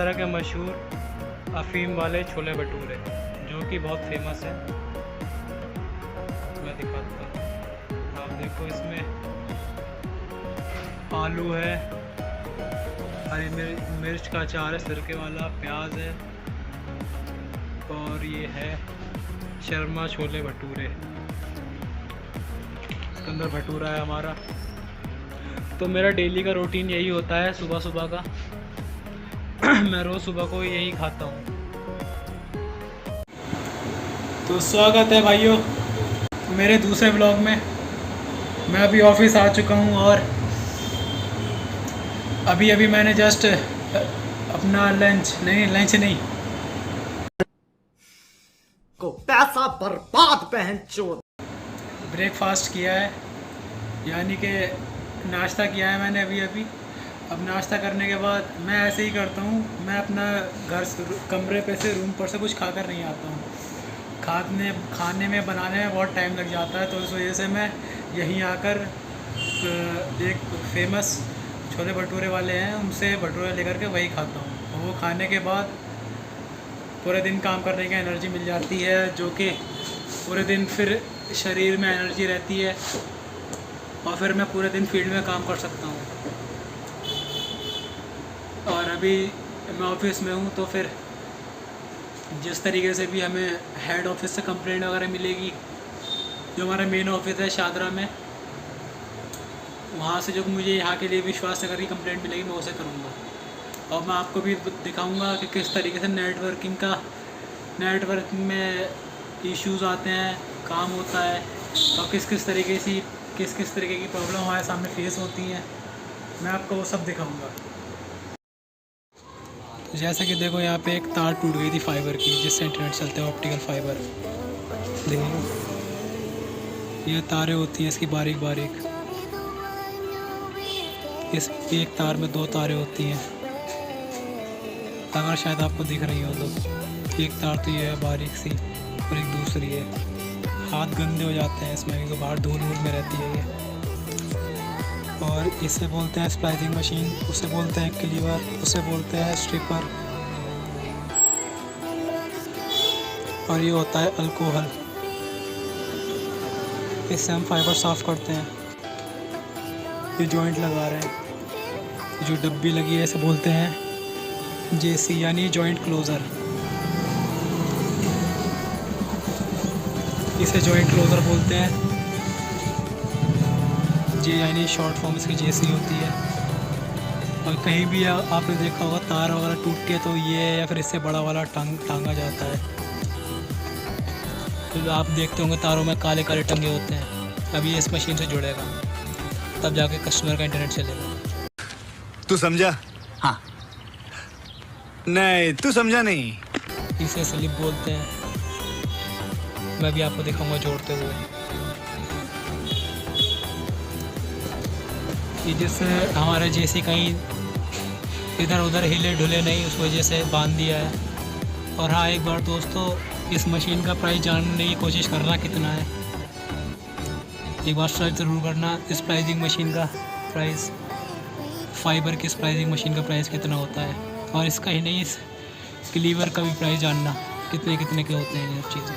शाहदरा के मशहूर अफीम वाले छोले भटूरे जो कि बहुत फेमस है। मैं दिखाता हूँ, आप देखो इसमें आलू है, हरी मिर्च का अचार है, सिरके वाला, प्याज है और ये है शर्मा छोले भटूरे। इसके अंदर भटूरा है हमारा। तो मेरा डेली का रूटीन यही होता है सुबह सुबह का। मैं रोज़ सुबह को यही खाता हूँ। तो स्वागत है भाइयों मेरे दूसरे ब्लॉग में। मैं अभी ऑफिस आ चुका हूँ और अभी मैंने जस्ट अपना लंच नहीं को पैसा बर्बाद पहनचोद ब्रेकफास्ट किया है, यानी कि नाश्ता किया है मैंने अभी। अब नाश्ता करने के बाद मैं ऐसे ही करता हूँ, मैं अपना घर कमरे पे से रूम पर से कुछ खाकर नहीं आता हूँ। खाने में बनाने में बहुत टाइम लग जाता है, तो इस वजह से मैं यहीं आकर एक फेमस छोले भटूरे वाले हैं उनसे भटूरे लेकर के वही खाता हूँ। और वो खाने के बाद पूरे दिन काम करने की एनर्जी मिल जाती है, जो कि पूरे दिन फिर शरीर में एनर्जी रहती है और फिर मैं पूरे दिन फील्ड में काम कर सकता हूँ। और अभी मैं ऑफिस में हूँ, तो फिर जिस तरीके से भी हमें हेड ऑफिस से कंप्लेंट वगैरह मिलेगी, जो हमारा मेन ऑफिस है शाहदरा में, वहाँ से जो मुझे यहाँ के लिए विश्वास नगर की कंप्लेंट मिलेगी मैं उसे करूँगा। और मैं आपको भी दिखाऊंगा कि किस तरीके से नेटवर्क में इश्यूज़ आते हैं, काम होता है और किस तरीके की प्रॉब्लम हमारे सामने फेस होती हैं। मैं आपको वो सब दिखाऊंगा। तो जैसे कि देखो, यहाँ पे एक तार टूट गई थी फाइबर की, जिससे इंटरनेट चलता है, ऑप्टिकल फाइबर। देखो ये तारें होती हैं इसकी बारीक बारीक। इस एक तार में 2 तारें होती हैं, अगर शायद आपको दिख रही हो तो। एक तार तो ये है बारीक सी और एक दूसरी है। हाथ गंदे हो जाते हैं इसमें, तो बाहर धूल में रहती है ये। और इसे बोलते हैं स्प्लाइसिंग मशीन, उसे बोलते हैं क्लीवर, उसे बोलते हैं स्ट्रिपर, और ये होता है अल्कोहल। इससे हम फाइबर साफ़ करते हैं। ये जॉइंट लगा रहे हैं, जो डब्बी लगी है इसे बोलते हैं जेसी यानी जॉइंट क्लोज़र। इसे जॉइंट क्लोज़र बोलते हैं। जे यानी शॉर्ट फॉर्म इसकी जेसी होती है। और कहीं भी आपने देखा होगा तार वगैरह टूट के, तो ये या फिर इससे बड़ा वाला टांगा जाता है। तो आप देखते होंगे तारों में काले काले टंगे होते हैं। अभी इस मशीन से जुड़ेगा, तब जाके कस्टमर का इंटरनेट चलेगा। तू समझा? हाँ। नहीं, तू समझा नहीं। इसे स्लिप बोलते हैं। मैं भी आपको दिखाऊंगा जोड़ते हुए। कि जिससे हमारा जेसी कहीं इधर उधर हिले ढुले नहीं, उस वजह से बांध दिया है। और हाँ, एक बार दोस्तों, इस मशीन का प्राइस जानने की कोशिश करना कितना है। एक बार सर्च ज़रूर करना स्प्लाइसिंग मशीन का प्राइस, फाइबर की स्प्लाइसिंग मशीन का प्राइस कितना होता है। और इसका ही नहीं, इस क्लीवर का भी प्राइस जानना कितने के होते हैं ये चीज़ें।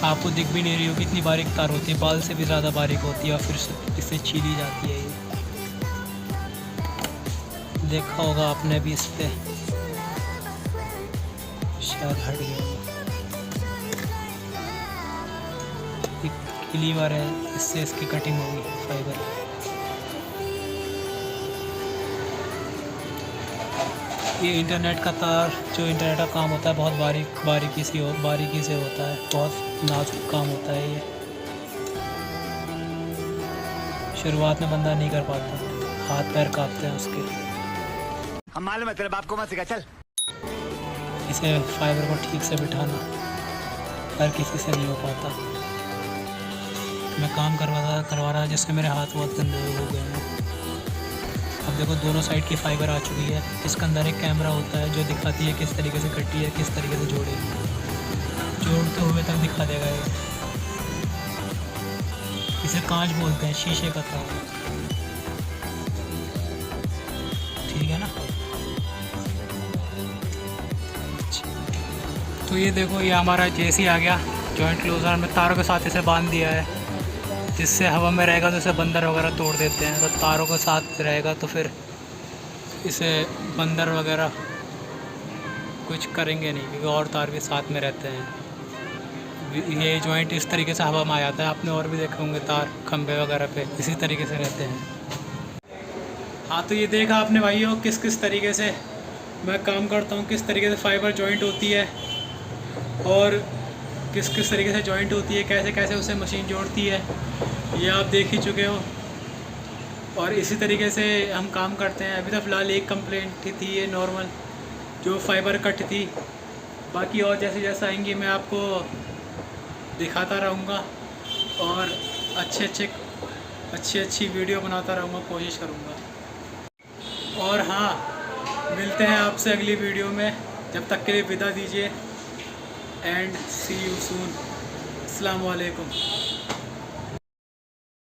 आपको दिख भी नहीं रही हो कितनी बारीक तार होती है, बाल से भी ज़्यादा बारीक होती है और फिर इससे छीली जाती है। ये देखा होगा आपने भी, इस पे शायद हट गया। एक क्लीवर है, इससे इसकी कटिंग होगी फाइबर। ये इंटरनेट का तार, जो इंटरनेट का काम होता है, बहुत बारीकी से होता है, बहुत नाजुक काम होता है ये। शुरुआत में बंदा नहीं कर पाता, हाथ पैर कांपते हैं उसके। हम मालूम है तेरे बाप को मत सिखा, चल। इसे फाइबर को ठीक से बिठाना हर किसी से नहीं हो पाता। मैं काम करवा रहा जिससे मेरे हाथ बहुत गंदे हो गए हैं। अब देखो, दोनों साइड की फाइबर आ चुकी है। इसके अंदर एक कैमरा होता है जो दिखाती है किस तरीके से कटी है, किस तरीके से जोड़ेगी। जोड़ते हुए तक दिखा देगा ये। इसे कांच बोलते हैं, शीशे का तार। तो ये देखो, ये हमारा जेसी आ गया। जॉइंट क्लोजर में तारों के साथ इसे बांध दिया है, जिससे हवा में रहेगा तो इसे बंदर वगैरह तोड़ देते हैं। तो तारों के साथ रहेगा तो फिर इसे बंदर वगैरह कुछ करेंगे नहीं, क्योंकि और तार भी साथ में रहते हैं। ये जॉइंट इस तरीके से हवा में आ जाता है। आपने और भी देखे होंगे तार खंभे वगैरह पे इसी तरीके से रहते हैं। हाँ, तो ये देखा आपने भाइयों किस किस तरीके से मैं काम करता हूँ, किस तरीके से फाइबर जॉइंट होती है और किस किस तरीके से जॉइंट होती है, कैसे कैसे उसे मशीन जोड़ती है, ये आप देख ही चुके हो। और इसी तरीके से हम काम करते हैं। अभी तो फ़िलहाल एक कंप्लेंट थी ये नॉर्मल, जो फाइबर कट थी। बाकी और जैसे जैसे आएंगी मैं आपको दिखाता रहूँगा और अच्छी वीडियो बनाता रहूँगा, कोशिश करूँगा। और हाँ, मिलते हैं आपसे अगली वीडियो में। जब तक के लिए विदा दीजिए एंड सी यू सून। अस्सलाम वालेकुम।